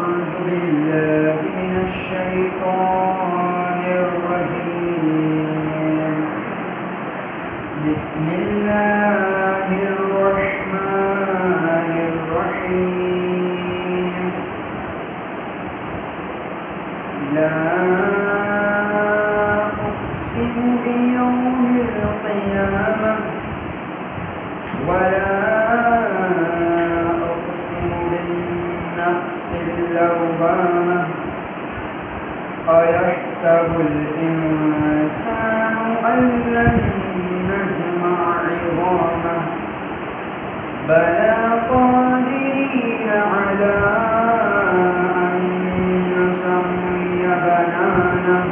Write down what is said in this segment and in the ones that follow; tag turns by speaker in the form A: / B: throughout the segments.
A: أعوذ بالله من الشيطان الرجيم. بسم الله الرحمن الرحيم. لا أقسم بيوم القيامة ولا أقسم بالنفس اللوامة. أيحسب الإنسان أن لن نجمع عظامه بلى قادرين على أن نسوي بنانه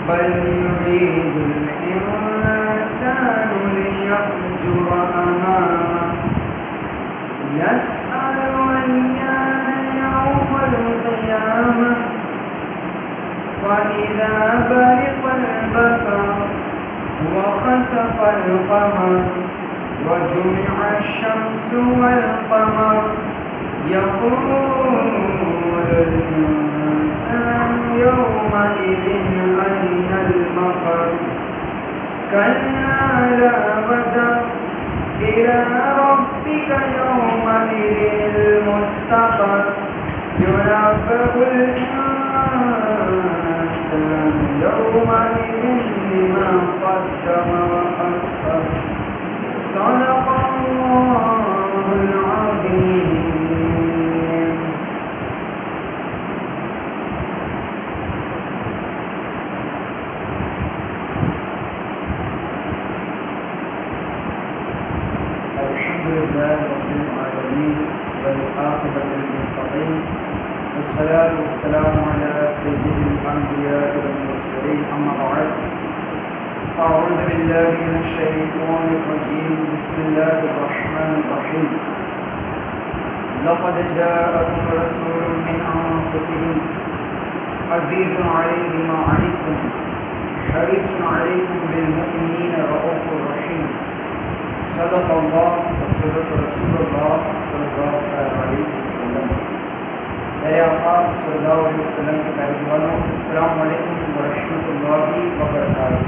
A: بل يريد الإنسان ليفجر أمامه يسأل أيان يوم القيامة فإذا برق البصر وخسف القمر وجمع الشمس والقمر يقول الإنسان يومئذ أين المفر. كلا لا وزر إلى ربك يومئذ المستقر. ينبأ الإنسان يومئذ بما قدم وأخر. صدق الله العظيم. الحمد لله رب العالمين والعاقبة للمتقين والصلاة والسلام على سيد الأنبياء والمرسلين. أما بعد فأعوذ بالله من الشيطان الرجيم. بسم الله الرحمن الرحيم. لقد جاءكم رسول من أنفسكم عزيز عليه ما عنتم حريص عليكم بالمؤمنين رؤوف رحيم. صدق الله وصدق رسول الله صلی اللہ علیہ وسلم. میرے آقا صلی اللہ علیہ وسلم کے پیروانوں، السلام علیکم ورحمۃ اللہ وبرکاتہ.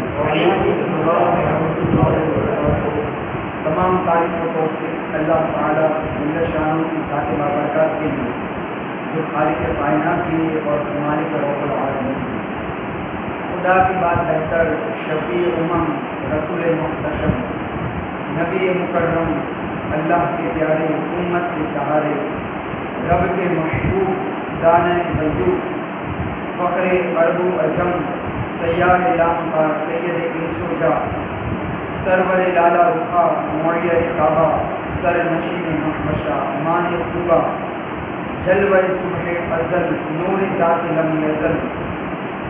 A: تمام تعریف و توصیف اللہ تعالیٰ جل شانہ کی ذات بابرکات کے لیے جو خالق کائنات بھی اور مالک رب العالمین. خدا کی بات بہتر، شفیع امم، رسول محتشم، نبی مکرم، اللہ کے پیارے، امت کے سہارے، رب کے محبوب، دانۂ غیوب، فخر عرب و عجم، سیاہ لامکا، سید انس و جا، سرور لالا رخا، معیر کعبہ، سر نشین محبشہ، ماہ خوبہ، جلوہ صبح ازل، نور ذات لم یزل،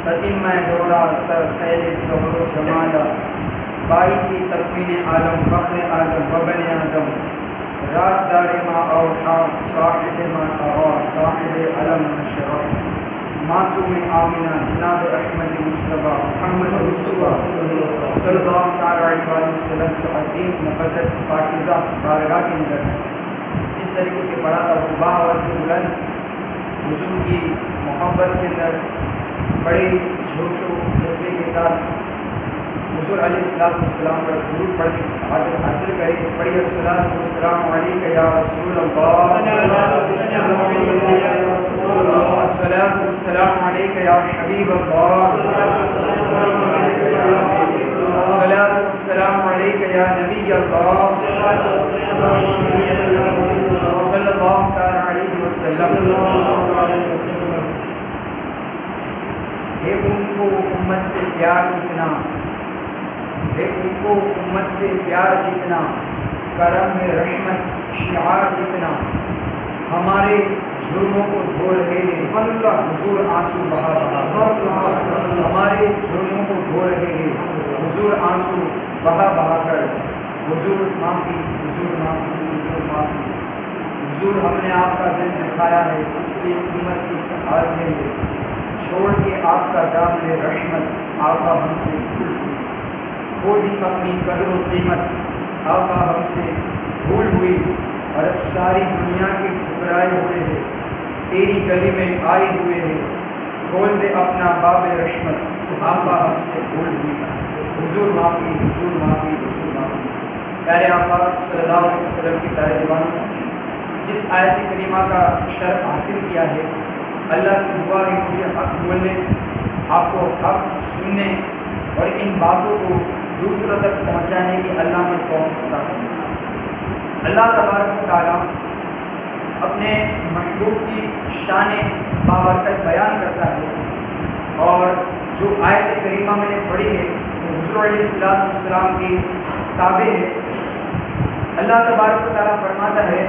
A: تتمہ دورہ، سر خیل زہر و جمالہ، باعثی تکوین عالم، فخر آدم وبن آدم، رازدار ما اوحا، صاحب ما طغا، صاحب علم نشرا، معصوم آمینہ، جناب احمد مصطفیٰ محمد مصطفیٰ صلی اللہ علیہ وسلم کے عظیم مقدس پاکیزہ بارگاہ کے اندر جس طریقے سے پڑھا تھا وہ باآواز بلند حضور کی محبت کے اندر بڑے جوش و جذبے کے ساتھ حضور علیہ السلام پر درود پڑھنے کی سعادت حاصل کریں. پڑھیے الصلاۃ والسلام علیک یا رسول اللہ، الصلاۃ والسلام علیک یا حبیب اللہ، الصلاۃ والسلام علیک یا نبی اللہ صلی اللہ تعالی علیہ وسلم. ان کو امت سے پیار کتنا ہے، ان کو امت سے پیار کتنا، کرم ہے رحمت شعار کتنا. ہمارے جرموں کو دھو رہے ہیں حضور آنسو بہا بہا، ہمارے جرموں کو دھو رہے ہیں حضور آنسو بہا بہا کر. حضور معافی، حضور معافی، حضور معافی. حضور ہم نے آپ کا دل دکھایا ہے اس لیے امت اس حال میں ہے. چھوڑ کے آپ کا دامن رحمت آقا ہم سے کھو دی اپنی قدر و قیمت. آقا ہم سے بھول ہوئی اور اب ساری دنیا کے ٹھکرائے ہوئے ہیں. تیری گلی میں آئے ہوئے ہیں، کھول دے اپنا باب رحمت، آقا ہم سے بھول ہوئی، حضور معافی، حضور معافی، حضور معافی۔ پیارے آقا صلی اللہ علیہ وسلم کی پیارے دیوانوں، جس آیت کریمہ کا شرف حاصل کیا ہے، اللہ سے دعا ہے مجھے حق بولنے، آپ کو حق سننے اور ان باتوں کو دوسروں تک پہنچانے کی اللہ میں توفیق عطا فرمائے۔ اللہ تبارک و تعالیٰ اپنے محبوب کی شان بابرکت بیان کرتا ہے، اور جو آیت کریمہ میں نے پڑھی ہے وہ حضور علیہ السلام کی تابع ہے۔ اللہ تبارک و تعالیٰ فرماتا ہے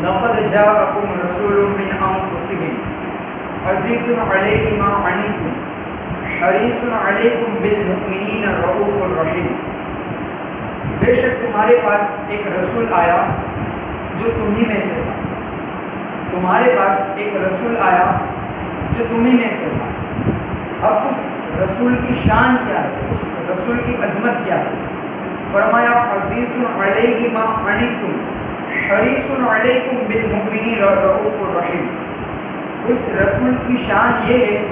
A: لقد جاءکم رسول من انفسکم عزیز علیہ ما عنتم حریص علیکم بالمؤمنین رؤوف الرحیم۔ بے شک تمہارے پاس ایک رسول آیا جو تمہیں میں سے تھا، تمہارے پاس ایک رسول آیا جو تمہیں میں سے تھا۔ اب اس رسول کی شان کیا ہے، اس رسول کی عظمت کیا ہے؟ فرمایا عزیز علیہ ما عنتم حریص علیکم بالمؤمنین رؤوف الرحیم۔ اس رسول کی شان یہ ہے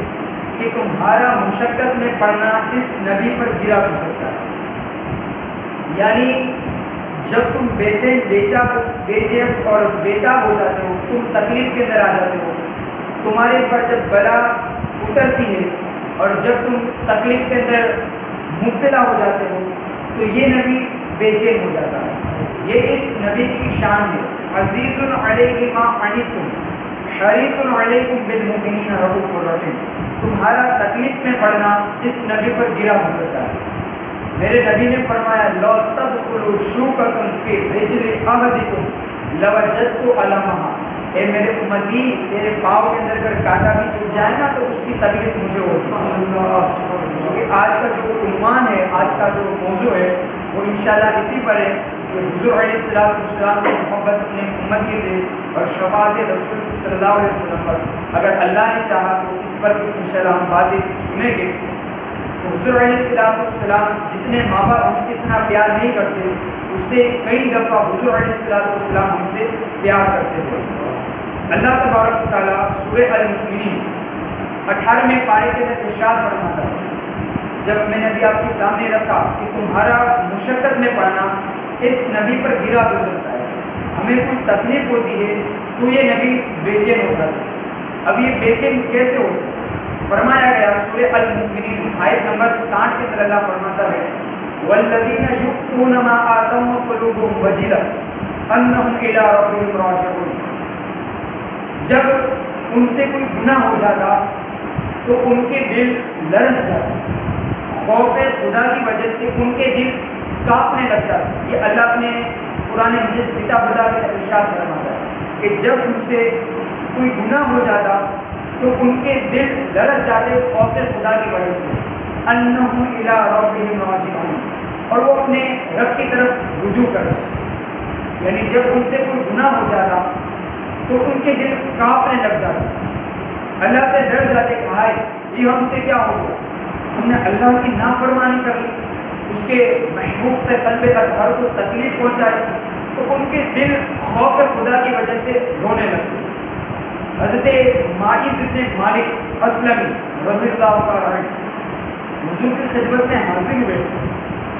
A: کہ تمہارا مشقت میں پڑنا اس نبی پر گرا گزرتا ہے، یعنی جب تم بے چیب اور بیتاب ہو جاتے ہو، تم تکلیف کے اندر آ جاتے ہو، تمہارے پر جب بلا اترتی ہے اور جب تم تکلیف کے اندر مبتلا ہو جاتے ہو تو یہ نبی بے چین ہو جاتا ہے۔ یہ اس نبی کی شان ہے، عزیز علیہ ما عنتم حریص علیکم بالمؤمنین رؤوف الرحیم۔ تمہارا تکلیف میں پڑنا اس نبی پر گرا گزرتا ہے۔ میرے نبی نے فرمایا لو تدخلوا شوکۃ فی رجل احدکم لوجدت علمھا، اے میرے امتی تیرے پاؤں کے اندر اگر کانٹا بھی چبھ جائے نا تو اس کی تکلیف مجھے ہوتی۔ چونکہ آج کا جو عنوان ہے، آج کا جو موضوع ہے وہ انشاءاللہ اسی پر ہے کہ حضور علیہ السلام کی محبت اپنے امتی سے اور شفاعت رسول صلی اللہ علیہ وسلم پر، اگر اللہ نے چاہا تو اس پر بھی انشاءاللہ ہم باتیں سنیں گے۔ تو حضور علیہ السلام جتنے ماں باپ ہم سے اتنا پیار نہیں کرتے، اس سے کئی دفعہ حضور علیہ السلام ہم سے پیار کرتے ہیں۔ اللہ تبارک و تعالیٰ سورہ المؤمنین 18ویں پارے کے اندر ارشاد فرماتا ہے، جب میں نے ابھی آپ کے سامنے رکھا کہ تمہارا مشقت میں پڑنا اس نبی پر گرا گزرتا ہے، ہمیں کوئی تکلیف ہوتی ہے تو یہ نبی بے چین ہو جاتا ہے۔ اب یہ بے چین کیسے ہوتا ہے؟ فرمایا گیا سورہ المؤمنین آیت نمبر 60 کے اندر اللہ فرماتا ہے والذین یؤتون ما آتوا وقلوبهم وجلۃ انہم الی ربہم راجعون۔ جب ان سے کوئی گناہ ہو جاتا تو ان کے دل لرز جاتے، خوف خدا کی وجہ سے ان کے دل کانپنے لگ جاتے۔ یہ اللہ اپنے قرآن مجید کتاب بتا کے ارشاد فرماتا ہے کہ جب ان سے کوئی گناہ ہو جاتا تو ان کے دل لرز جاتے خوف خدا کی وجہ سے، انہم الی ربہم راجعون، اور وہ اپنے رب کی طرف رجوع کرتے۔ یعنی جب ان سے کوئی گناہ ہو جاتا تو ان کے دل کانپنے لگ جاتے، اللہ سے ڈر جاتے کہ ہائے یہ ہم سے کیا ہو گیا، ہم نے اللہ کی نافرمانی کر لی، اس کے محبوب کے قلب اطہر کو تکلیف پہنچائی، تو ان کے دل خوف خدا کی وجہ سے رونے لگتے۔ حضرت ماعز بن مالک اسلمی رضی اللہ تعالیٰ عنہ حضور کی خدمت میں حاضر ہوئے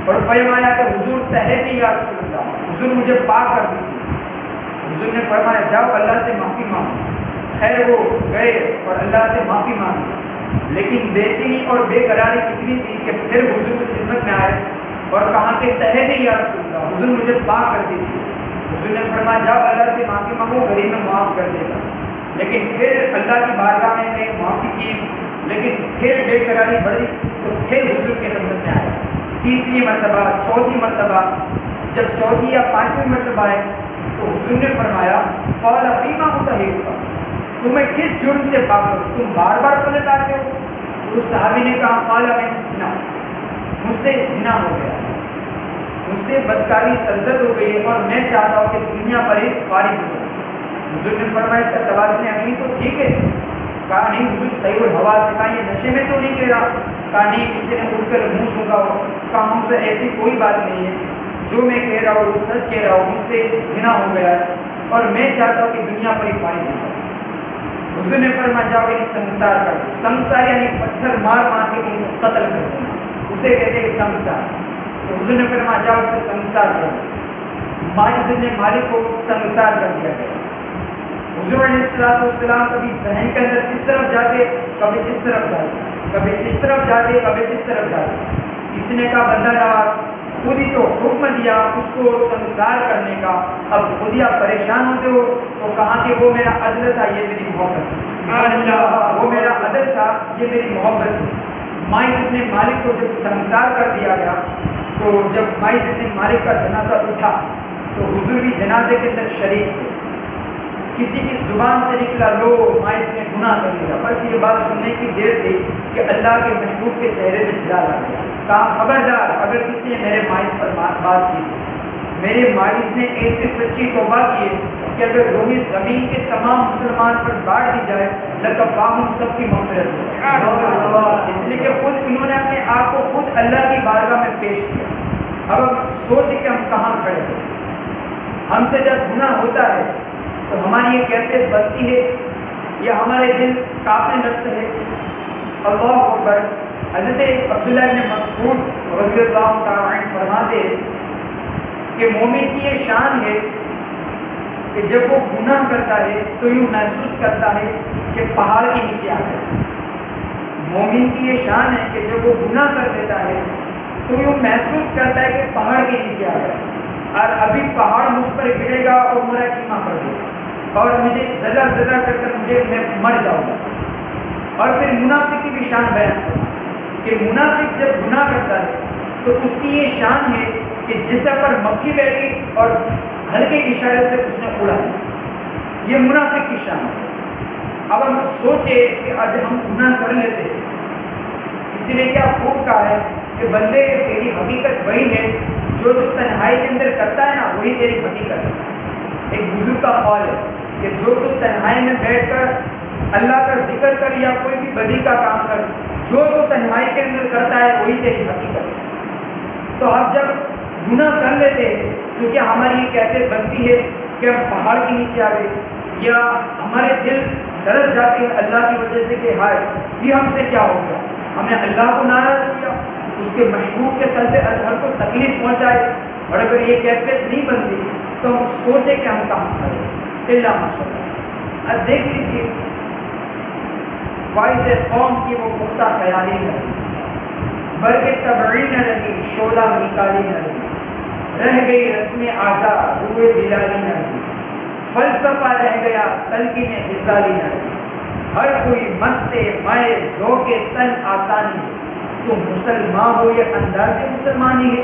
A: اور فرمایا کہ حضور طہرنی یا رسول اللہ، حضور مجھے پاک کر دیجیے۔ حضور نے فرمایا جاؤ اللہ سے معافی مانگو۔ خیر وہ گئے اور اللہ سے معافی مانگی، لیکن بے چینی اور بے قراری اتنی تھی کہ پھر حضور کی خدمت میں آئے اور کہا کہ طہرنی یا رسول اللہ، حضور مجھے پاک کر دیجیے۔ حضور نے فرمایا جاؤ اللہ سے معافی مانگو، غریب میں معاف کر دے گا۔ لیکن پھر اللہ کی بارگاہ میں نے معافی کی، لیکن پھر بے قراری بڑھی تو پھر حضور کی خدمت میں آئے، تیسری مرتبہ، چوتھی مرتبہ۔ جب چوتھی یا پانچویں مرتبہ آئے تو حضور نے فرمایا قال فیما مطہرک، تمہیں کس جرم سے پاک کروں، تم بار بار پلٹ آتے ہو؟ تو اس صحابی نے کہا قال من الزنا، مجھ سے زنا ہو گیا، مجھ سے بدکاری سرزد ہو گئی ہے اور میں چاہتا ہوں کہ دنیا پر ہی فارغ ہو جاؤں۔ حضور نے فرمایا اس کا توازن عقلی تو ٹھیک ہے؟ کہا نہیں حضور صحیح الحواس سے، کہا یہ نشے میں تو نہیں کہہ رہا، کہا نہیں کسی نے اٹھ کر منہ سونگا ہو، کہا مجھ سے ایسی کوئی بات نہیں ہے، جو میں کہہ رہا ہوں وہ سچ کہہ رہا ہوں، مجھ سے زنا ہو گیا ہے اور میں چاہتا ہوں کہ دنیا پر ہی فارغ ہو جاؤں۔ حضور نے فرمایا جاؤ انہیں سنگسار کر دو. سنگسار یعنی پتھر مار مار کے ان کو قتل کر دینا, اسے کہتے ہیں سنگسار. تو حضور نے فرمایا جاؤ اسے سنگسار کر دو. ماعز بن مالک کو سنگسار کر دیا گیا. حضور علیہ السلام کبھی صحن کے اندر اس طرف جاتے, کبھی اس طرف جاتے, کبھی اس طرف جاتے, کبھی اس طرف جاتے. کسی نے کہا بندہ نواز خود ہی تو حکم دیا اس کو سنگسار کرنے کا, اب خود ہی آپ پریشان ہوتے ہو. تو کہا کہ وہ میرا عدل تھا, یہ میری محبت تھی. سبحان اللہ, وہ میرا عدل تھا, یہ میری محبت تھی. ماعز بن مالک کو جب سنگسار کر دیا گیا, تو جب ماعز بن مالک کا جنازہ اٹھا تو حضور بھی جنازے کے اندر شریک تھے. کسی کی زبان سے نکلا لو ماعز نے گناہ کر لیا. بس یہ بات سننے کی دیر تھی کہ اللہ کے محبوب کے چہرے پہ جلال آ گیا. کہا خبردار اگر کسی نے میرے ماعز پر بات کی, میرے ماعز نے ایسی سچی توبہ کی کہ اگر روح زمین کے تمام مسلمان پر بانٹ دی جائے لکفاہم, سب کی مغفرت ہو. اس لیے کہ خود انہوں نے اپنے آپ کو خود اللہ کی بارگاہ میں پیش کیا. اب ہم سوچیں کہ ہم کہاں کھڑے ہیں. ہم سے جب گناہ ہوتا ہے تو ہماری یہ کیفیت بنتی ہے یا ہمارے دل کانپنے لگتے ہیں. اللہ اکبر. حضرت عبداللہ بن مسعود رضی اللہ تعالیٰ عنہ فرماتے کہ مومن کی یہ شان ہے کہ جب وہ گناہ کرتا ہے تو یوں محسوس کرتا ہے کہ پہاڑ کے نیچے آ گیا. مومن کی یہ شان ہے کہ جب وہ گناہ کر دیتا ہے تو یوں محسوس کرتا ہے کہ پہاڑ کے نیچے آ گیا, اور ابھی پہاڑ مجھ پر گرے گا اور میرا کیما کر دے گا اور مجھے ذرہ ذرہ کر میں مر جاؤں گا. اور پھر منافق کی بھی شان بیان کرنا کہ منافق جب گناہ کرتا ہے تو اس کی یہ شان ہے کہ جسم پر مکھی بیٹھی اور ہلکے اشارے سے اس نے اڑا دیا. یہ منافق کی شان ہے. اب ہم سوچے کہ آج ہم گناہ کر لیتے, کسی نے کیا خوب کہا ہے کہ بندے تیری حقیقت وہی ہے جو تنہائی کے اندر کرتا ہے نا, وہی تیری حقیقت ہے. ایک بزرگ کا قول ہے کہ جو تو تنہائی میں بیٹھ کر اللہ کا ذکر کر یا کوئی بھی بدی کا کام کر, جو تو تنہائی کے اندر کرتا ہے وہی تیری حقیقت ہے. تو ہم جب گناہ کر لیتے ہیں تو کیا ہماری یہ کیفیت بنتی ہے کہ ہم پہاڑ کے نیچے آ گئے, یا ہمارے دل درس جاتے ہیں اللہ کی وجہ سے کہ ہائے یہ ہم سے کیا ہو گیا, ہم نے اللہ کو ناراض کیا, اس کے محبوب کے قلب اطہر کو تکلیف پہنچائے. اور اگر یہ کیفیت نہیں بنتی تو ہم سوچیں کہ ہم کہاں کھڑے. اللہ ماشاء اللہ. اب دیکھ لیجیے باعث قوم کی وہ پختہ خیالی نہ رہی, برق تبعی نہ رہی, شعلہ نکالی نہ رہی, رہ گئی رسم آزاد روئے بلالی نہ رہی, فلسفہ رہ گیا تلقین غزالی نہ رہی, ہر کوئی مست مائے ذوق تن آسانی ہے, تم مسلمان ہو یہ انداز مسلمانی ہے,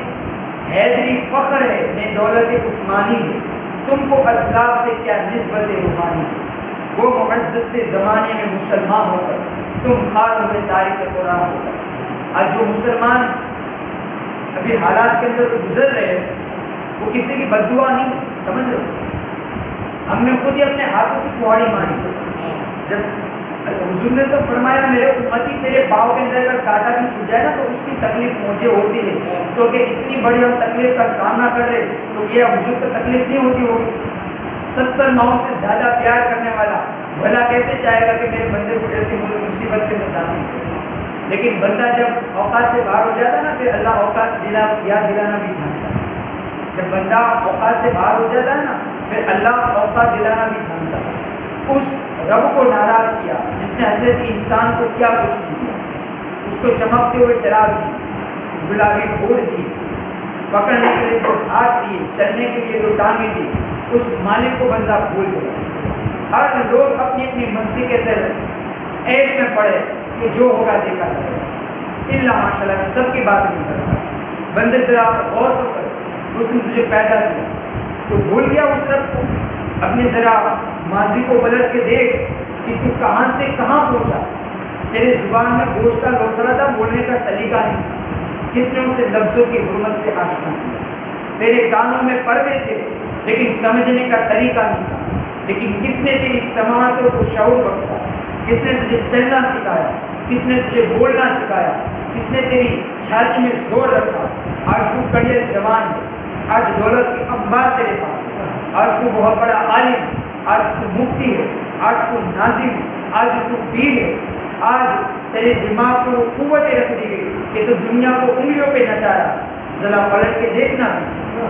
A: حیدری فخر ہے نے دولت عثمانی ہے, تم کو اسلاف سے کیا نسبت روحانی ہے, وہ معزت زمانے میں مسلمان ہو کر تم خال ہوئے تاریخ قرآن ہو کر. آج جو مسلمان ابھی حالات کے اندر گزر رہے ہیں وہ کسی کی بد دعا نہیں, سمجھ رہے ہو. ہم نے خود ہی اپنے ہاتھوں سے کہاڑی ماری ہے. جب حضور نے تو فرمایا میرے امتی تیرے پاؤں کے اندر اگر کانٹا بھی چھوٹ جائے نا تو اس کی تکلیف مجھے ہوتی ہے, تو کہ اتنی بڑی ہم تکلیف کا سامنا کر رہے تو یہ حضور کو تکلیف نہیں ہوتی ہوگی. 70 ماؤں سے زیادہ پیار کرنے والا بھلا کیسے چاہے گا کہ میرے بندے کو ایسی مصیبت کے اندر داخل کرے. لیکن بندہ جب اوقات سے باہر ہو جاتا ہے نا پھر اللہ اوقات یاد دلانا بھی جانتا ہے. جب بندہ اوقات سے باہر ہو جاتا ہے نا پھر اللہ اوقات دلانا بھی جانتا ہے. اس رب کو ناراض کیا جس نے حضرت انسان کو کیا کچھ نہیں دیا, اس کو چمکتے ہوئے چراغ دی, گلابی پھول دی, پکڑنے کے لیے جو ہاتھ دی, چلنے کے لیے جو ٹانگیں دی, اس مالک کو بندہ بھول گیا. ہر لوگ اپنی اپنی مستی کے اندر عیش میں پڑے کہ جو ہوگا دیکھا جائے گا. اللہ ماشاء اللہ میں سب کی بات نہیں کرتا. بندے ذرا غور تو کر, اس نے تجھے پیدا کیا تو بھول گیا اس رب کو. اپنے ذرا ماضی کو پلٹ کے دیکھ کہ تو کہاں سے کہاں پہنچا. تیرے زبان میں گوشت کا لوتھڑا تھا, بولنے کا سلیقہ نہیں تھا. کس نے اسے لفظوں کی حرمت سے آشنا کیا. تیرے کانوں میں پردے تھے لیکن سمجھنے کا طریقہ نہیں تھا. لیکن کس نے تیری سماعتوں کو شعور بخشا, کس نے تجھے چلنا سکھایا, کس نے تجھے بولنا سکھایا, کس نے تیری چھاتی میں زور رکھا. آج تو کڑیل جوان ہے, آج دولت کے انبار تیرے پاس ہے, آج تو بہت بڑا عالم ہے, آج تو مفتی ہے, آج تو ناظم ہے, آج تو پیر ہے، آج تیرے دماغ کو قوتیں رکھ دی گئی کہ تو دنیا کو انگلیوں پہ نچا رہا، ذرا پلٹ کے دیکھنا پیچھے،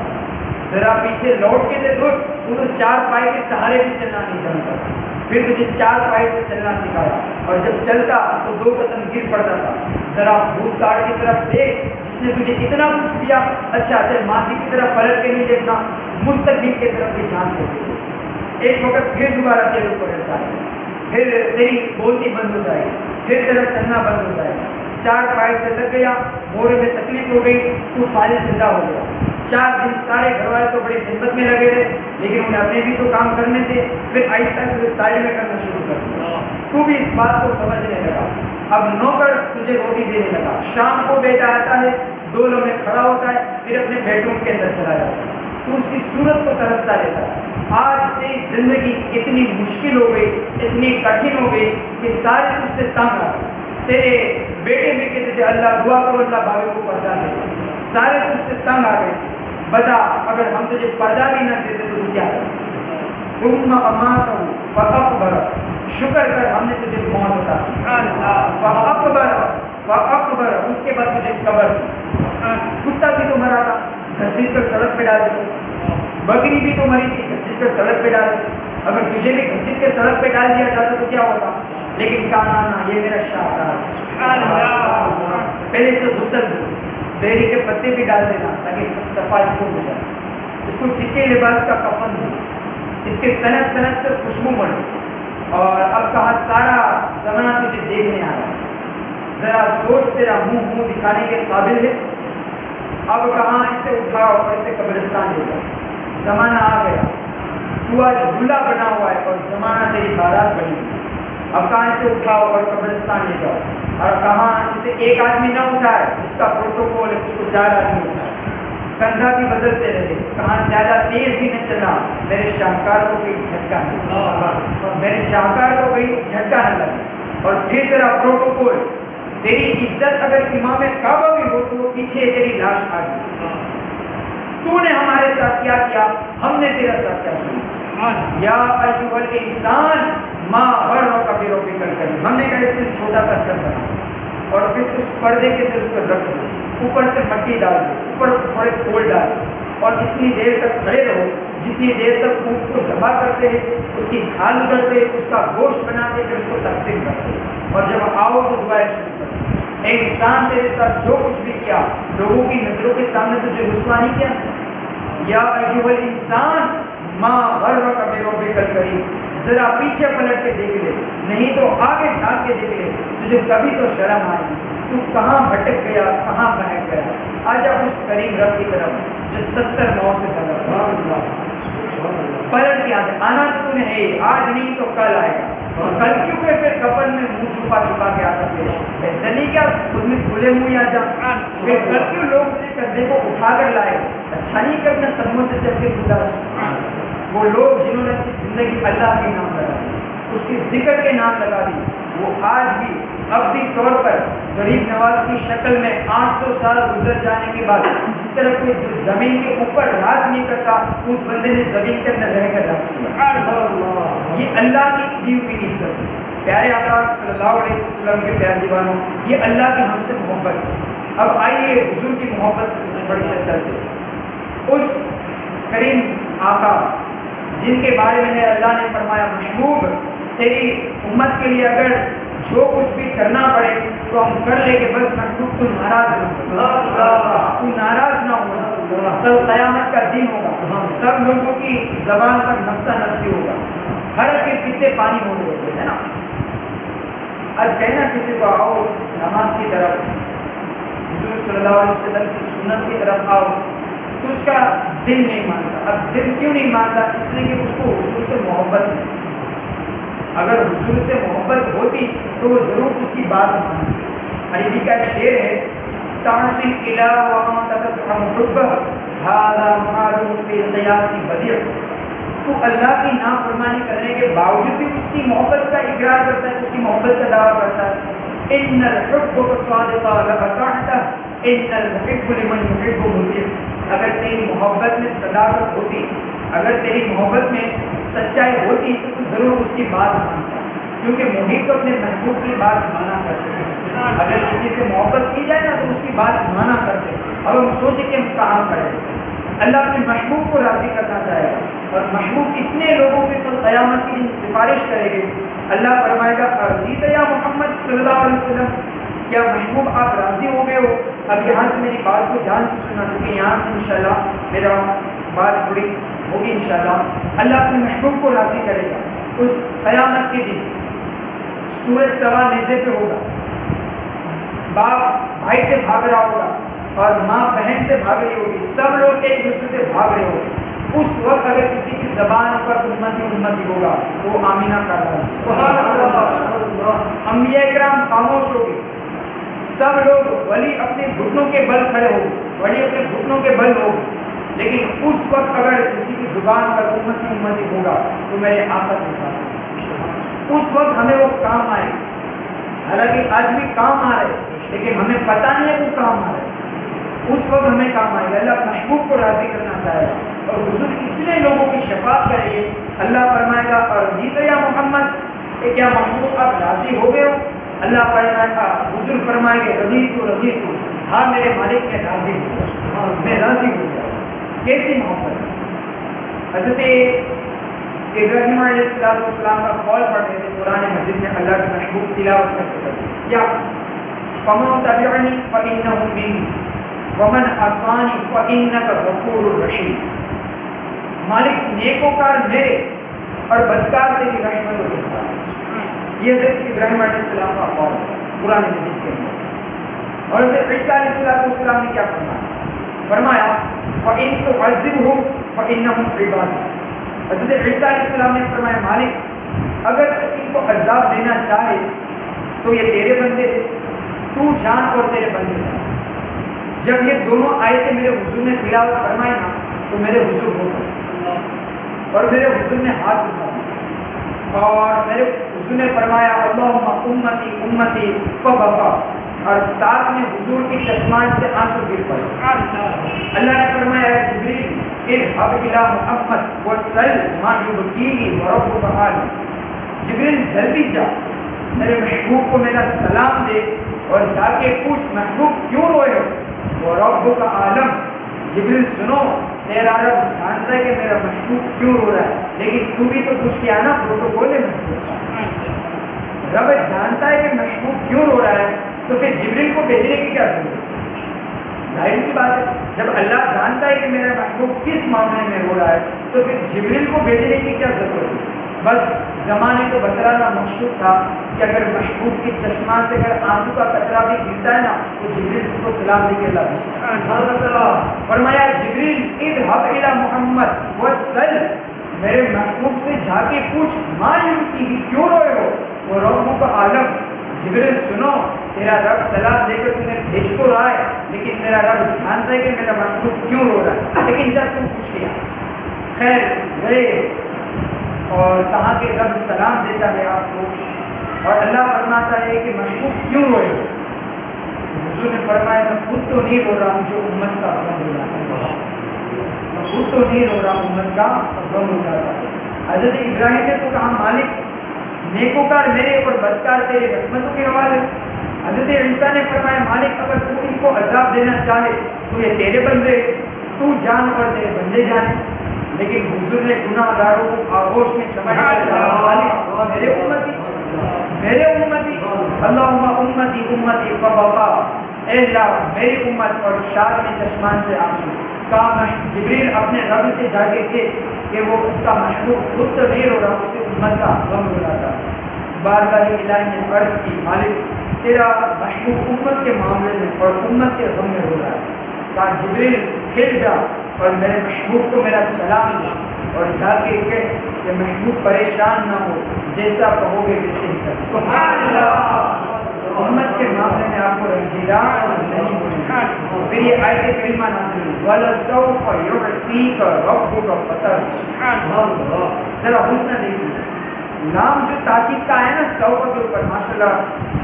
A: ذرا پیچھے لوٹ کے دے دو، تو چار پائے کے سہارے بھی چلنا نہیں جانتا، پھر تجھے چار پائے سے چلنا سکھایا، اور جب چلتا تو 2 قدم گر پڑتا تھا۔ ذرا بھوت کاٹ کی طرف دیکھ جس نے تجھے اتنا کچھ دیا، اچھا چل ماضی کی طرف پلٹ کے نہیں دیکھنا، مستقبل کی طرف بھی جھانک دیتے۔ ایک وقت پھر دوبارہ تیرے اوپر ایسا ہے، پھر تیری بولتی بند ہو جائے گی، پھر تیرا چلنا بند ہو جائے گا۔ 4 پائے سے لگ گیا، موڑے میں تکلیف ہو گئی، تو فالج زندہ ہو گیا۔ 4 دن سارے گھر والے تو بڑی خدمت میں لگے رہے، لیکن انہیں اپنے بھی تو کام کرنے تھے، پھر آہستہ تجھے سائڈ میں کرنا شروع کر دیا۔ تو بھی اس بات کو سمجھنے لگا، اب نوکر تجھے روٹی دینے لگا، شام کو بیٹا آتا ہے، 2 لمحے کھڑا ہوتا ہے، پھر اپنے بیڈ روم کے اندر چلا جاتا ہے، تو اس کی صورت کو ترستا رہتا ہے۔ آج تیری زندگی اتنی مشکل ہو گئی، اتنی کٹھن ہو گئی کہ سارے تجھ سے تنگ آ گئے۔ تیرے بیٹے بھی کہتے تھے اللہ دعا کرو اللہ بابے کو پردہ دے، سارے تجھ سے تنگ آ گئے۔ بتا اگر ہم تجھے پردہ بھی نہ دیتے تو کیا کرتے؟ ثم اماتہ فاقبر، شکر کر ہم نے تجھے موت عطا کی، فاقبر اس کے بعد تجھے قبر دی۔ کتا بھی تو مرا تھا، گھسیٹ کر سڑک پہ ڈال دیا، بکری بھی تو مری تھی، گھسیٹ کر سڑک پہ ڈال دی، اگر تجھے بھی گھسیٹ کے سڑک پہ ڈال دیا جاتا تو کیا ہوتا؟ لیکن کہا نا یہ میرا شاہکار ہے، پہلے سے غسل دو، بیری کے پتے بھی ڈال دینا تاکہ صفائی خوب ہو جائے، اس کو چٹے لباس کا کفن دو، اس کے سند سند پہ خوشبو ملو، اور اب کہا سارا زمانہ تجھے دیکھنے آ رہا ہے، ذرا سوچ تیرا منہ دکھانے کے قابل ہے، اب کہاں اسے اٹھاؤ اور اسے قبرستان لے جاؤ، زمانہ آ گیا، تو آج دلہا بنا ہوا ہے اور زمانہ تیری بارات بنی ہوئی، اب کہاں اسے اٹھاؤ اور قبرستان لے جاؤ، اور کہاں اسے ایک آدمی نہ اٹھائے، اس کا پروٹوکول ہے، اس کو 4 آدمی اٹھائے، کندھا بھی بدلتے رہے، کہاں زیادہ تیز بھی نہ چلنا، میرے شاہکار کو کوئی جھٹکا نہ، میرے شاہکار کو کوئی جھٹکا نہ لگے، اور پھر تیرا پروٹوکول، تیری عزت اگر امام کعبہ بھی ہو تو وہ پیچھے تیری لاش آ گئی، تو نے ہمارے ساتھ کیا کیا، ہم نے تیرا ساتھ کیا سنا، یا ایھا الانسان ما غرک بربک الکریم، ہم نے کہا اس کے چھوٹا سا گھر بنا اور پھر اس پردے کے اندر اس کو رکھ دو، اوپر سے مٹی ڈال دو، اوپر تھوڑے پھول ڈال دو، اور اتنی دیر تک کھڑے رہو جتنی دیر تک اونٹ کو ذبح کرتے ہیں، اس کی کھال اترتے، اس کا گوشت بناتے، پھر اس کو تقسیم کرتے، اور جب آؤ تو دعائیں شروع کرتے۔ اے انسان تیرے ساتھ جو کچھ بھی کیا لوگوں کی نظروں کے سامنے تجھے رسوا نہیں کیا، یا ایھا الانسان ما غرک بربک الکریم، ذرا پیچھے پلٹ کے دیکھ لے، نہیں تو آگے جھانک کے دیکھ لے، تجھے کبھی تو شرم آئے گی، تو کہاں بھٹک گیا، کہاں بہک گیا، آجا اس کریم رب کی طرف جو 70 ماؤں سے زیادہ پلٹ کے آنا تو تمہیں ہے، آج نہیں تو کل آئے گا، اور کل کیوں کہ پھر کفن میں منہ چھپا چھپا کے آتا، پھر بہتر نہیں کیا خود میں کھلے منہ آ جا، پھر کل کیوں لوگ تجھے کندھے کو اٹھا کر لائے، اچھا نہیں کہ اپنے قدموں سے چل کے خدا، وہ لوگ جنہوں نے اپنی زندگی اللہ کے نام لگا دی، اس کے ذکر کے نام لگا دی، وہ آج بھی ابدی طور پر غریب نواز کی شکل میں 800 سال گزر جانے کے بعد جس طرح کوئی زمین کے اوپر راز نہیں کرتا، اس بندے نے زمین کے اندر رہ کر راز کیا، یہ اللہ کی دی ہوئی عزت۔ پیارے آقا صلی اللہ علیہ وسلم کے پیارے دیوانوں، یہ اللہ کی ہم سے محبت ہے۔ اب آئیے حضور کی محبت سے تھوڑی دیر چلتے، اس کریم آقا جن کے بارے میں اللہ نے فرمایا محبوب تیری امت کے لیے اگر جو کچھ بھی کرنا پڑے تو ہم کر لیں گے، بس محبوب تو ناراض نہ ہو، تو ناراض نہ ہونا، کل قیامت کا دن ہوگا، سب لوگوں کی زبان پر نفسا نفسی ہوگا، ہر کے پیتے پانی ہو رہے ہوتے ہیں نا، آج کہنا کسی کو آؤ نماز کی طرف، حضور صلی اللہ علیہ وسلم کی سنت کی طرف آؤ، تو اس کا دل نہیں مانتا۔ اب دل کیوں نہیں مانتا؟ اس لیے کہ اس کو حضور سے محبت نہیں، اگر حضور سے محبت ہوتی تو وہ ضرور اس کی بات مانتی۔ عربی کا ایک شعر ہے، تعصی الہ وانت تزعم حبہ ھذا محال فی القیاس بدیع، تو اللہ کی نافرمانی کرنے کے باوجود بھی اس کی محبت کا اقرار کرتا ہے، اس کی محبت کا دعویٰ کرتا ہے۔ ان الحب صادقا لأطعتہ ان المحب لمن يحب مطیع، اگر تیری محبت میں صداقت ہوتی، اگر تیری محبت میں سچائی ہوتی تو ضرور اس کی بات مانتا، کیونکہ محب تو اپنے محبوب کی بات مانا کرتے ہیں. اگر کسی سے محبت کی جائے نا تو اس کی بات مانا کرتے ہیں. اب ہم سوچیں کہ ہم کہاں کھڑے ہیں. اللہ اپنے محبوب کو راضی کرنا چاہے گا اور محبوب اتنے لوگوں کے کل قیامت کی دن سفارش کرے گے. اللہ فرمائے گا ارضیت یا محمد صلی اللہ علیہ وسلم, کیا محبوب آپ راضی ہو گئے ہو؟ اب یہاں سے میری بات کو دھیان سے سننا, چونکہ یہاں سے انشاءاللہ میرا بات تھوڑی ہوگی انشاءاللہ. اللہ اپنے محبوب کو راضی کرے گا اس قیامت کے دن. سورج سوا نیزے پہ ہوگا, باپ بھائی سے بھاگ رہا ہوگا اور ماں بہن سے بھاگ رہی ہوگی, سب لوگ ایک دوسرے سے بھاگ رہے ہوں گے. اس وقت اگر کسی کی زبان پر امتی امتی ہوگا تو وہ آمینہ کا لفظ. انبیاء اکرام خاموش ہوگے, سب لوگ ولی اپنے گھٹنوں کے بل کھڑے ہوں گے, ولی اپنے گھٹنوں کے بل ہوں گے. لیکن اس وقت اگر کسی کی زبان پر امتی امتی ہوگا تو میرے آقا کے ساتھ اس وقت ہمیں وہ کام آئے. حالانکہ آج بھی کام آ رہے لیکن ہمیں پتہ نہیں ہے وہ کام آ رہے. اس وقت ہمیں کام آئے گا. اللہ محبوب کو راضی کرنا چاہے گا اور حضور اتنے لوگوں کی شفاعت کریں گے. اللہ فرمائے گا ارضیت یا محمد, کہ کیا محبوب آپ راضی ہو گئے ہو؟ اللہ فرمائے گا, حضور فرمائے گے رضیت, ہاں میرے مالک میں راضی ہو گیا, میں راضی ہو گیا. کیسی محبت. حضرت ابراہیم علیہ السلام کا قول پڑھ رہے تھے قرآن مجید میں, اللہ کے محبوب تلاوت کرتے کرتے, کیا فمن تبعنی فإنہ منی ومن عصانی فإنک غفور رحیم. مالک نیکوکار میرے اور بدکار تیری رحمت و احسان. یہ حضرت ابراہیم علیہ السلام کا قول قرآن مجید کے اندر. اور حضرت عیسیٰ علیہ السلام نے کیا فرمایا فإن تعذبهم فإنهم عبادی. حضرت عیسیٰ علیہ السلام نے فرمایا مالک اگر ان کو عذاب دینا چاہے تو یہ تیرے بندے, تو جان اور تیرے بندے جان. جب یہ دونوں آیتیں میرے حضور نے تلاوت فرمائے نا تو میرے حضور ہو گئے اور میرے حضور نے ہاتھ اٹھایا اور میرے حضور نے فرمایا اللہم امتی امتی فبقا, اور ساتھ میں حضور کی چشمان سے آنسو گر پڑے. اللہ نے فرمایا جبریل اذهب الى محمد وسل ما یبکیہ وربک عالم. جبریل جلدی جا میرے محبوب کو میرا سلام دے اور جا کے پوچھ محبوب کیوں روئے ہو, وربک عالم. جبریل سنو تیرا رب جانتا ہے کہ میرا محبوب کیوں رو رہا ہے, لیکن تو بھی تو پوچھ کے آنا, پروٹوکول ہے محبوب کا. رب جانتا ہے کہ محبوب کیوں رو رہا ہے تو پھر جبریل کو بھیجنے کی کیا ضرورت ہے؟ ظاہر سی بات ہے, جب اللہ جانتا ہے کہ میرا محبوب کس معاملے میں رو رہا ہے تو پھر جبریل کو بھیجنے کی کیا ضرورت ہے؟ بس زمانے کو بتلانا مقصود تھا کہ اگر محبوب کے چشمہ سے اگر آنسو کا قطرہ بھی گرتا ہے نا تو جبریل سے کو سلام دے کے اللہ بھیجتا ہے. فرمایا جبریل اذهب الى محمد وسل, میرے محبوب سے جا کے پوچھ ما یبکی کیوں روئے ہو, وہ ربک عالم. جبریل سنو تیرا رب سلام دے کر تمہیں بھیج تو رہا ہے لیکن تیرا رب جانتا ہے کہ میرا محبوب کیوں رو رہا ہے, لیکن جب تم پوچھ لیا. خیر گئے اور کہا کہ رب سلام دیتا ہے آپ کو اور اللہ فرماتا ہے کہ محبوب کیوں روئے ہو. حضور نے فرمایا میں خود تو نہیں رو رہا ہوں جو امت کا غم ہو رہا ہے, میں خود تو نہیں رو رہا ہوں امت کا غم ہو رہا ہے. حضرت ابراہیم نے تو کہا مالک نیکوکار میرے اور بدکار تیرے رحمتوں کے حوالے. حضرت عیسیٰ نے فرمایا مالک اگر تو ان کو عذاب دینا چاہے تو یہ تیرے بندے, تو جان اور تیرے بندے جانے. لیکن حضور نے گناہ گاروں کو آغوش میں سمجھ کر مالک میرے امتی اللہم امتی امتی فبقا, اے اللہ میری امت, اور شاد میں چشمان سے آنسو. کہا جبریل اپنے رب سے جاگے کہ وہ اس کا محبوب خود تو نہیں رو رہا, اسے امت کا غم ہو رہا تھا. بارگاہ الہی نے عرض کی مالک تیرا محبوب امت کے معاملے میں اور امت کے غم میں ہو رہا ہے. کہا جبریل پھر جا اور میرے محبوب کو میرا سلام دے اور جا کے کہہ کہ محبوب پریشان نہ ہو, جیسا کہو گے ویسے ہی کر. سبحان اللہ. امت کے معاملے میں آپ کو رنجیدہ نہیں ہونا. پھر یہ آیت کریمہ نازل ہوئی وَلَسَوْفَ يُعْتِيكَ رَبُّكَ فَتَرْضَىٰ. ذرا حسن دیکھیے, نام جو تاکید کا ہے نا سوف کے اوپر, ماشاءاللہ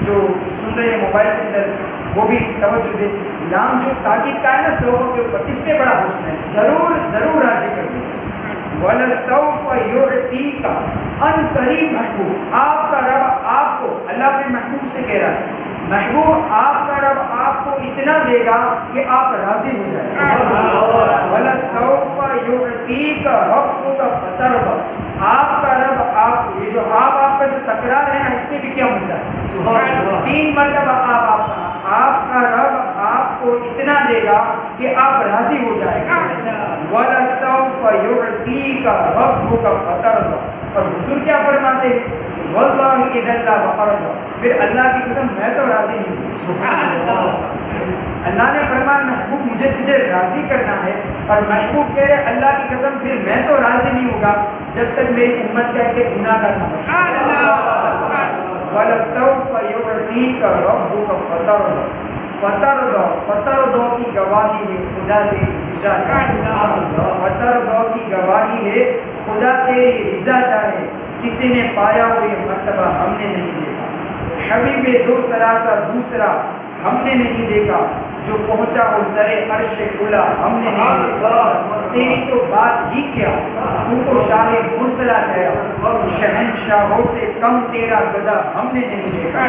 A: جو سن رہے ہیں موبائل کے اندر وہ بھی توجہ دے. نام جو تاکید کا ہے نا سوف کے اوپر, اس میں بڑا حسن ہے, ضرور ضرور راضی کر دیں. وَلَسَوْفَ يُعْتِيكَ نزدیک کا ان قریب محبوب آپ کا رب آپ کو، اللہ اپنے محبوب سے کہہ رہا ہے محبوب آپ کا رب آپ کو اتنا دے گا کہ آپ راضی ہو جائیں. وَلَسَوْفَ يُعْطِيكَ رَبُّكَ فَتَرْضَىٰ آپ کا رب آپ کو، یہ جو آپ کا جو تکرار ہے نا اس میں بھی کیا مزہ ہے. 3 مرتبہ آپ کا رب آپ کو اتنا دے گا کہ آپ راضی ہو جائیں گے. وَلَسَوْفَ يُعْطِيكَ رَبُّكَ فَتَرْضَىٰ اور حضور کیا فرماتے ہیں وَاللَّهِ إِذًا لَّأَرْضَىٰ پھر اللہ کی قسم میں تو راضی نہیں ہوں. اللہ نے فرمایا محبوب مجھے تجھے راضی کرنا ہے اور محبوب کہہ رہے اللہ کی قسم پھر میں تو راضی نہیں ہوگا جب تک میری امت کا ایک گناہ گار سمجھے. وَلَسَوْفَ يُعْطِيكَ رَبُّكَ فَتَرْضَىٰ فترضا کی گواہی ہے خدا تیری رضا چاہے. فترضا کی گواہی ہے خدا تیری رضا چاہے کسی نے پایا ہو یہ مرتبہ ہم نے نہیں دیکھا. حبیب دو سراسا دوسرا ہم نے نہیں دیکھا جو پہنچا ہو سرے عرش اولا ہم نے نہیں دیکھا. تیری تو بات ہی کیا تو تو شاہ مرسلہ ٹھہرا شہنشاہوں سے کم تیرا گدا ہم نے نہیں دیکھا.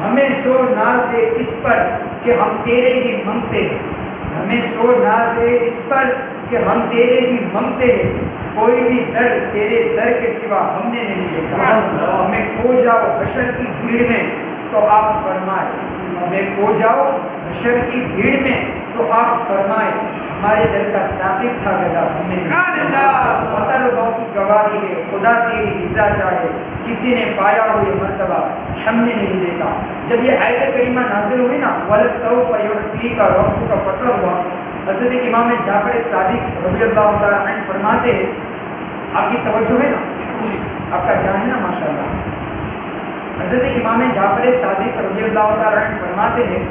A: ہمیں سو ناز ہے اس پر کہ ہم تیرے ہی منگتے ہیں. ہمیں سو ناز ہے اس پر کہ ہم تیرے ہی منگتے ہیں. کوئی بھی در تیرے در کے سوا ہم نے نہیں دیکھا. ہمیں کھو جاؤ حشر کی بھیڑ میں تو آپ فرمائے. ہمیں کھو جاؤ حشر کی بھیڑ میں تو آپ فرمائے ہمارے دل کا ثابت تھا گدا ہم نے. فترضا کی گواہی ہے خدا تیری رضا چاہے کسی نے پایا ہو یہ مرتبہ ہم نے نہیں دیکھا. جب یہ آیت کریمہ نازل ہوئی نا وَلَسَوْفَ يُعْطِيكَ رَبُّكَ فَتَرْضَىٰ حضرت امام جعفر صادق رضی اللہ تعالیٰ عنہ فرماتے ہیں آپ کی توجہ ہے نا آپ کا دھیان ہے نا ماشاءاللہ. حضرت امام جعفر صادق رضی اللہ تعالیٰ عنہ فرماتے ہیں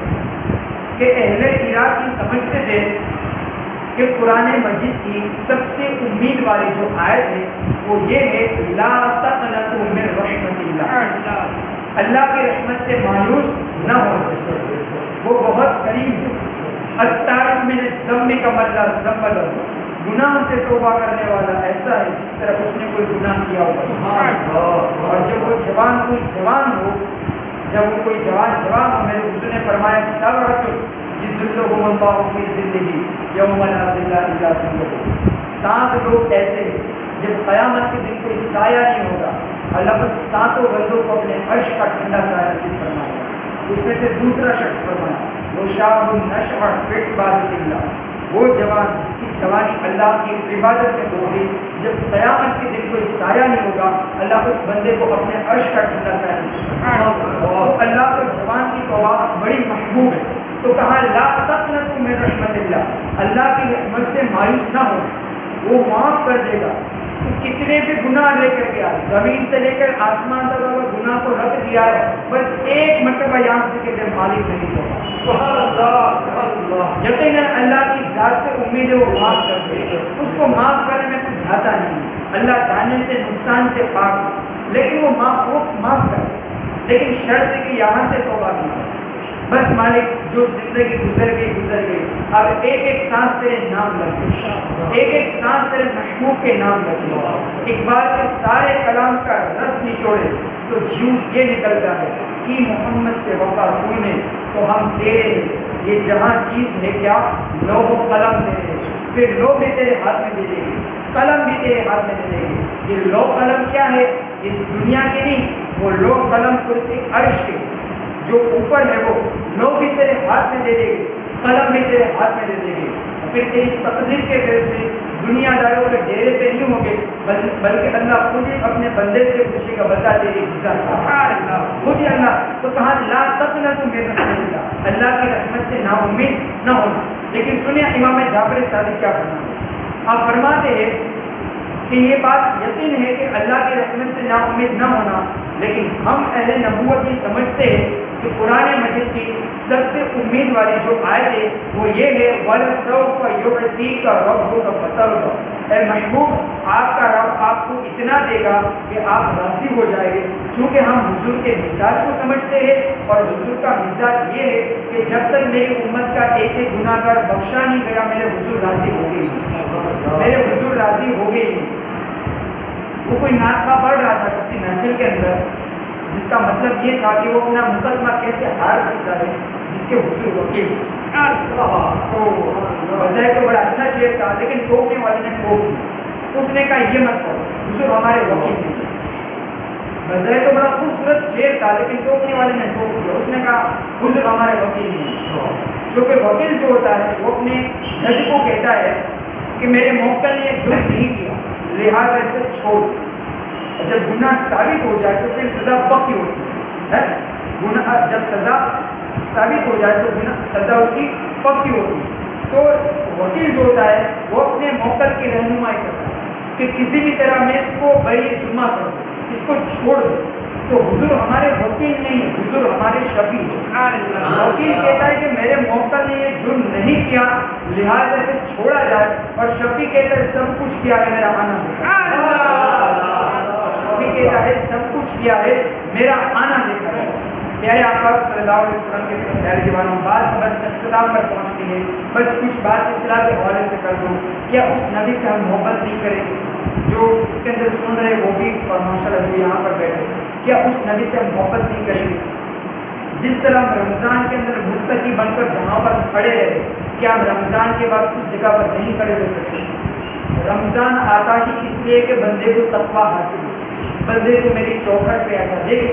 A: کہ اہل عراق کی سمجھتے تھے کہ قرآن مجید کی سب سے امید والی جو آیت ہے وہ یہ ہے لا تقنطوا من رحمت اللہ. اللہ کی رحمت سے مایوس نہ ہو وہ بہت قریب ہے. التائب من الذنب کمن لا ذنب له گناہ سے توبہ کرنے والا ایسا ہے جس طرح اس نے کوئی گناہ کیا ہو. اور جب وہ جوان کوئی جوان ہو جب وہ کوئی جوان ہو میرے حضور نے فرمایا سبعۃ یظلھم اللہ فی ظلہ یوم لا ظل الا ظلہ. 7 لوگ ایسے ہیں جب قیامت کے دن کوئی سایہ نہیں ہوگا اللہ کو 7 بندوں کو اپنے عرش کا ٹھنڈا سایہ نصیب فرمائے. اس میں سے دوسرا شخص فرمایا وہ شاب نشأ فی عبادت اللہ وہ جوان جس کی جوانی اللہ کی عبادت میں گزری جب قیامت کے دن کوئی سایہ نہیں ہوگا اللہ اس بندے کو اپنے عرش کا ٹھنڈا سایہ نصیب فرمائے. تو اللہ کو جوان کی توبہ بڑی محبوب ہے. تو کہا لا تقنطوا من رحمت اللہ اللہ کی رحمت سے مایوس نہ ہو وہ معاف کر دے گا. تو کتنے بھی گناہ لے کر گیا زمین سے لے کر آسمان تک اگر گناہ کو رکھ دیا ہے بس ایک مرتبہ یہاں سے کہتے ہیں مالک نہیں ہوگا. سبحان اللہ. یقیناً اللہ کی ذات سے امید ہے وہ معاف کر دے. اس کو معاف کرنے میں کچھ جاتا نہیں. اللہ جانے سے نقصان سے پاک لیکن وہ معاف کر دے. لیکن شرط ہے کہ یہاں سے توبہ کی جائے. بس مالک جو زندگی گزر گئی اب ایک سانس تیرے نام لگ گئی ایک سانس تیرے محبوب کے نام لگ گئی. اقبال کے سارے کلام کا رس نچوڑے تو جوس یہ نکلتا ہے کہ محمد سے وفا تو نے تو ہم تیرے ہیں. یہ جہاں چیز ہے کیا لوح و قلم تیرے ہیں. پھر لوح بھی تیرے ہاتھ میں دے دے گی قلم بھی تیرے ہاتھ میں دے دے گی. یہ لوح قلم کیا ہے یہ دنیا کے نہیں وہ لوح قلم کرسی عرش کے جو اوپر ہے وہ لوح بھی تیرے ہاتھ میں دے دے گی قلم بھی تیرے ہاتھ میں دے دے گی. پھر تیری تقدیر کے فیصلے دنیا داروں کے ڈیرے پہ نہیں ہوں گے بلکہ اللہ خود ہی اپنے بندے سے پوچھے گا بتا تیری رضا خود ہی اللہ. تو کہا لا تقنطوا من رحمت اللہ اللہ کی رحمت سے نا امید نہ ہونا. لیکن سنیے امام جعفر صادق کیا فرماتے آپ فرماتے ہیں کہ یہ بات یقین ہے کہ اللہ کی رحمت سے نا امید نہ ہونا لیکن ہم اہل نبوت یہ سمجھتے ہیں کہ قرآن مجید کی سب سے امید والی جو آیت ہے وہ یہ ہے وَلَسَوْفَ يُعْطِيكَ رَبُّكَ فَتَرْضَىٰ اے محبوب آپ کا رب آپ کو اتنا دے گا کہ آپ راضی ہو جائیں گے. چونکہ ہم حضور کے مزاج کو سمجھتے ہیں اور حضور کا مزاج یہ ہے کہ جب تک میری امت کا ایک گناہ گار بخشا نہیں گیا میرے حضور راضی ہو گئی میرے حضور راضی ہو گئی. وہ کوئی نعت خواہ پڑھ رہا تھا کسی محفل کے اندر، جس کا مطلب یہ تھا کہ وہ اپنا مقدمہ کیسے ہار سکتا ہے جس کے حضور وکیل ہو۔ تو بظاہر تو بڑا اچھا شعر تھا، لیکن ٹوکنے والے نے ٹوک دیا، اس نے کہا یہ مت پڑھو، حضور ہمارے وکیل نہیں۔ بظاہر تو بڑا خوبصورت شعر تھا، لیکن ٹوکنے والے نے ٹوک دیا، اس نے کہا حضور ہمارے وکیل نہیں۔ چونکہ وکیل جو ہوتا ہے وہ اپنے جج کو کہتا ہے کہ میرے موکل نے جرم نہیں کیا، لہٰذا اسے چھوڑ دو۔ جب گناہ ثابت ہو جائے تو پھر سزا پکی ہوتی ہے، گناہ جب سزا ثابت ہو جائے تو سزا اس کی پکی ہوتی ہے۔ تو وکیل جو ہوتا ہے وہ اپنے موکل کی رہنمائی کرتا ہے کہ کسی بھی طرح میں اس کو بری ظلمہ کر دو، اس کو چھوڑ دو۔ تو حضور ہمارے وکیل نہیں ہے، حضور ہمارے شفیع ہیں۔ وکیل کہتا ہے کہ میرے موکل نے یہ جرم نہیں کیا، لہٰذا اسے چھوڑا جائے، اور شفیع کہتا ہے سب کچھ کیا ہے میرا آنا دیکھا ہے۔ شفیع کہتا ہے سب کچھ کیا ہے میرا آنا دیکھا ہے۔ پیارے آقا صلی اللہ علیہ وسلم کے پیارے دیوانوں، بات بس اختتام پر پہنچتی ہے، بس کچھ بات اصلاح کے حوالے سے کر دو۔ کیا اس نبی سے ہم محبت نہیں کریں گے جو اس کے اندر سن رہے وہ بھی، اور ماشاءاللہ جو یہاں پر بیٹھے، کیا اس نبی سے ہم محبت نہیں کریں گے؟ جس طرح ہم رمضان کے اندر متقی بن کر جہاں پر کھڑے رہے، کیا ہم رمضان کے بعد اس جگہ پر نہیں کھڑے رہ سکتے؟ رمضان آتا ہی اس لیے کہ بندے کو تقویٰ حاصل ہو، بندے کو میری چوکھٹ پہ آتا، دیکھ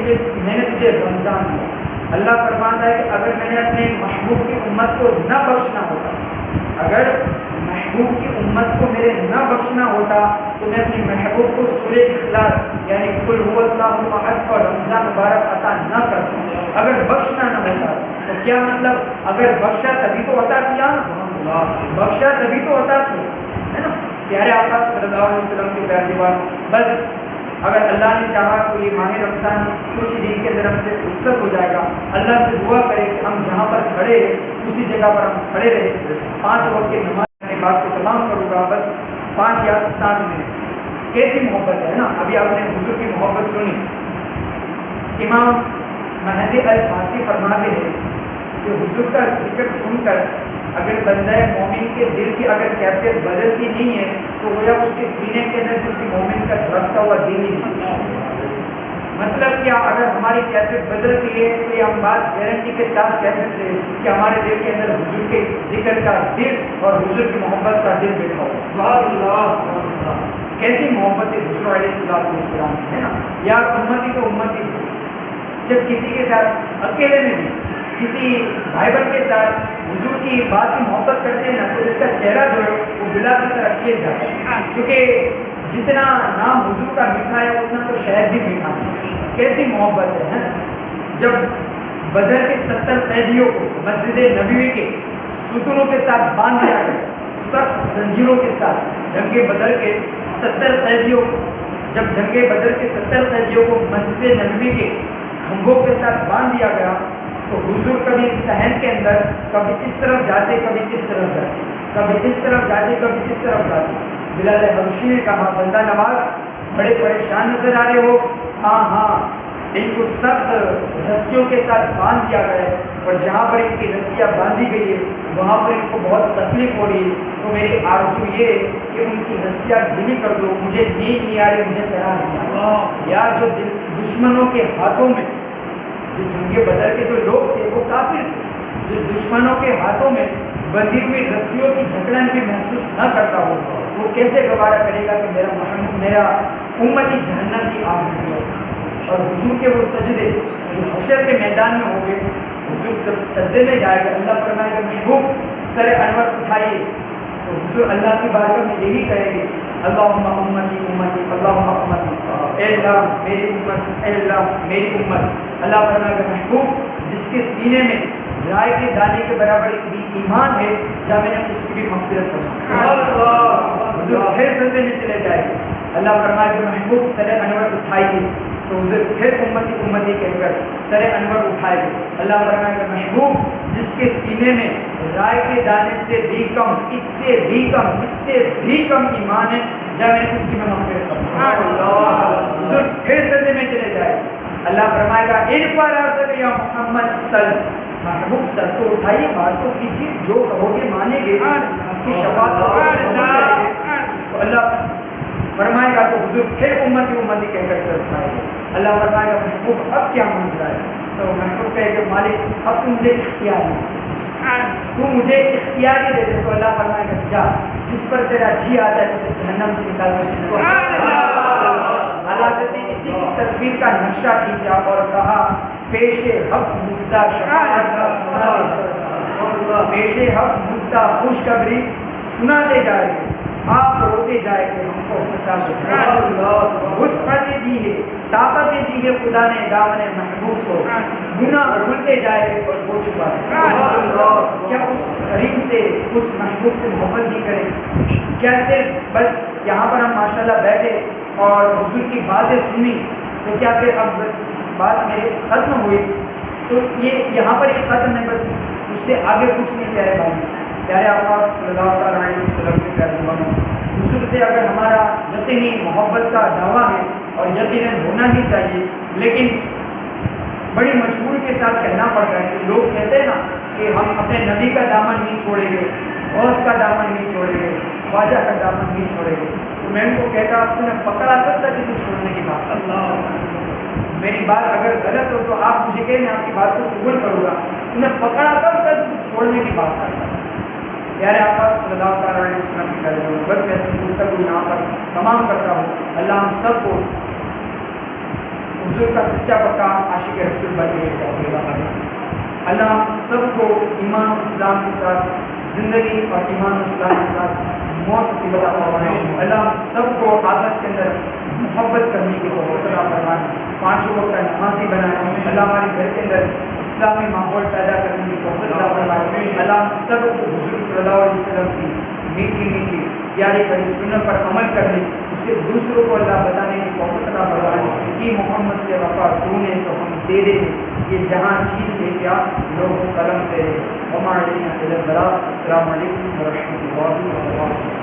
A: میں نے تجھے رمضان دیا۔ اللہ فرماتا ہے کہ اگر میں نے اپنے محبوب کی امت کو نہ بخشنا ہوتا، اگر محبوب کی امت کو میرے نہ بخشنا ہوتا تو میں اپنے محبوب کو سورہ اخلاص یعنی قل هو اللہ احد اور رمضان مبارک عطا نہ کرتا۔ اگر بخشنا نہ ہوتا تو کیا مطلب، اگر بخشا تبھی تو عطا کیا نا، بخشا تبھی تو عطا کیا ہے نا۔ پیارے آقا صلی اللہ علیہ وسلم کے پیارے دیوانوں، بس اگر اللہ نے چاہا تو یہ ماہ رمضان کچھ ہی دن کے اندر ہم سے رخصت ہو جائے گا۔ اللہ سے دعا کریں کہ ہم جہاں پر کھڑے ہیں اسی جگہ پر ہم کھڑے رہیں۔ 5 وقت کی نماز کی بات کو تمام کروں گا، بس 5 یا 7 منٹ۔ کیسی محبت ہے نا، ابھی آپ نے حضور کی محبت سنی۔ امام مہدی الفاسی فرماتے ہیں کہ حضور کا ذکر سن کر اگر بندہ مومن کے دل کی اگر کیفیت بدلتی نہیں ہے تو گویا اس کے سینے کے اندر کسی مومن کا دھڑکتا ہوا دل ہی نہیں۔ مطلب کیا، اگر ہماری کیفیت بدلتی ہے تو یہ ہم بات گارنٹی کے ساتھ کہہ سکتے ہیں کہ ہمارے دل کے اندر حضور کے ذکر کا دل اور حضور کی محبت کا دل بیٹھا ہوا۔ کیسی محبت ہے حضور علیہ السلام ہے نا۔ یار امتی تو امتی ہو، جب کسی کے ساتھ اکیلے میں بھی کسی بھائی بہن کے ساتھ حضور کی بات کی محبت کرتے ہیں نا تو اس کا چہرہ جو ہے وہ گلاب کی طرح کھل جاتا ہے، کیونکہ جتنا نام حضور کا میٹھا ہے اتنا تو شہد بھی میٹھا ہے۔ کیسی محبت ہے۔ جب بدر کے 70 قیدیوں کو مسجد نبوی کے ستونوں کے ساتھ باندھ دیا گیا، سخت زنجیروں کے ساتھ جنگ بدر کے 70 قیدیوں کو، جب جنگ بدر کے 70 قیدیوں کو مسجد نبوی کے کھمبوں کے ساتھ باندھ دیا گیا تو حضور کبھی اس صحن کے اندر کبھی اس طرف جاتے کبھی اس طرف جاتے، کبھی اس طرف جاتے کبھی اس طرف جاتے۔ بلال حبشی نے کہا بندہ نواز بڑے پریشان نظر آ رہے ہو؟ ہاں ان کو سخت رسیوں کے ساتھ باندھ دیا گیا ہے، اور جہاں پر ان کی رسیاں باندھی گئی ہے وہاں پر ان کو بہت تکلیف ہو رہی ہے، تو میری آرزو یہ ہے کہ ان کی رسیاں ڈھیلی کر دو، مجھے نیند نہیں آ رہی، مجھے قرار نہیں آ رہا۔ یا جو دشمنوں کے ہاتھوں میں، جو جنگ بدر کے جو لوگ تھے وہ کافر تھے، جو دشمنوں کے ہاتھوں میں بندھی ہوئی رسیوں کی جھکڑن بھی محسوس نہ کرتا ہو، وہ کیسے گوارا کرے گا کہ میرا امتی جہنم کی آگ میں جائے۔ اور حضور کے وہ سجدے جو حشر کے میدان میں ہوں گے، حضور جب سجدے میں جائے گا اللہ فرمائے گا محبوب سر انور اٹھائیے، تو حضور اللہ کی بارگاہ میں یہی کہیں گے اللہم امتی امتی اللہم امتی، اے اللہ میری امت، اے اللہ میری امت۔ اللہ فرمائے گا محبوب جس کے سینے میں رائے کے دانے کے برابر ایک بھی ایمان ہے جا میں نے اس کی بھی مغفرت فرمائی۔ حضور پھر سجدے میں چلے جائے گا، اللہ فرمائے گا محبوب سر انور اٹھائیے، تو حضور پھر امتی امتی کہہ کر سر انور اٹھائے گا، اللہ فرمائے گا محبوب جس کے سینے میں رائے کے دانے سے بھی کم، اس سے بھی کم، اس سے بھی کم ایمان ہے جا میں نے اس کی میں مغفرت فرمائی۔ حضور پھر سجدے میں چلے جائے گا، اللہ فرمائے گا ارفع راسک یا محمد صلی، محبوب سر کو اٹھائیے، بات تو کیجیے، جو کہو گے مانیں گے، اس کی شفاعت تو اللہ فرمائے گا تو حضور پھر امتی امتی کہہ کر سر اٹھائے گا. اللہ فرمائے گا محبوب اب کیا مانگ رہا ہے؟ تو محبوب کہے کہ مالک اب تو مجھے اختیار ہے، تو مجھے اختیار ہی دے دے. تو اللہ فرمائے گا جا، جس پر تیرا جی آتا ہے اسے جہنم سے نکال کر. حضرت نے اسی کی تصویر کا نقشہ کھینچا اور کہا پیش حق مستہ شفاعت کا سنا دے، پیش حق مستہ خوشخبری سنا دے جائے گے، آپ روتے جائے گے ہم کو حساب وسعت دی ہے، طاقت دی ہے خدا نے دامن محبوب کو، گناہ کھلتے جائے گے اور وہ چھپا دے. کیا اس کریم سے اس محبوب سے محبت ہی کریں؟ کیا صرف بس یہاں پر ہم ماشاءاللہ بیٹھے اور حضور کی باتیں سنی تو کیا پھر اب بس بات میری ختم ہوئی؟ تو یہ یہاں پر یہ ختم ہے، بس اس سے آگے کچھ نہیں. پیارے بھائی، پیارے آقا صلی اللہ علیہ وسلم کے پیارے دیوانوں، حضور سے اگر ہمارا یقینی محبت کا دعویٰ ہے اور یقیناً ہونا ہی چاہیے، لیکن بڑی مجبوری کے ساتھ کہنا پڑتا ہے کہ لوگ کہتے ہیں نا کہ ہم اپنے نبی کا دامن نہیں چھوڑیں گے، غوث کا دامن نہیں چھوڑیں گے، خواجہ کا دامن نہیں چھوڑیں گے. تو میں ان کو کہتا اب تو نے پکڑا کب تک کہ تو چھوڑنے کی بات. اللہ، میری بات اگر غلط ہو تو آپ مجھے کہیں، میں آپ کی بات کو قبول کروں گا. تو نے پکڑا کب تک کہ تو چھوڑنے کی بات کرتا. پیارے آقا صلی اللہ علیہ وسلم کی پیارے لوگ، بس میں اپنی گفتگو یہاں پر تمام کرتا ہوں. اللہ ہم سب کو حضور کا سچا پکا عاشق رسول بننے کی توفیق عطا فرمائے. اللہ ہم سب کو ایمان و اسلام کے ساتھ زندگی اور ایمان و اسلام کے ساتھ موت نصیب عطا فرمائے. اللہ ہم سب کو آپس کے اندر محبت کرنے کی توفیق عطا فرمائے، پانچوں وقت کا نمازی بنائے. اللہ ہمارے گھر کے اندر اسلامی ماحول پیدا کرنے کی توفیق عطا فرمائے. اللہ ہم سب کو حضور صلی اللہ علیہ وسلم کی میٹھی میٹھی پیاری پیاری سنت پر عمل کرنے، اسے دوسروں کو اللہ بتانے کی توفیق عطا فرمائے کہ محمد سے وفا تو نے تو ہم تیرے، یہ جہاں چیز لے کیا لوگ قلم تیرے. وما علینا الا البلاغ. السلام علیکم ورحمۃ اللہ وبرکاتہ.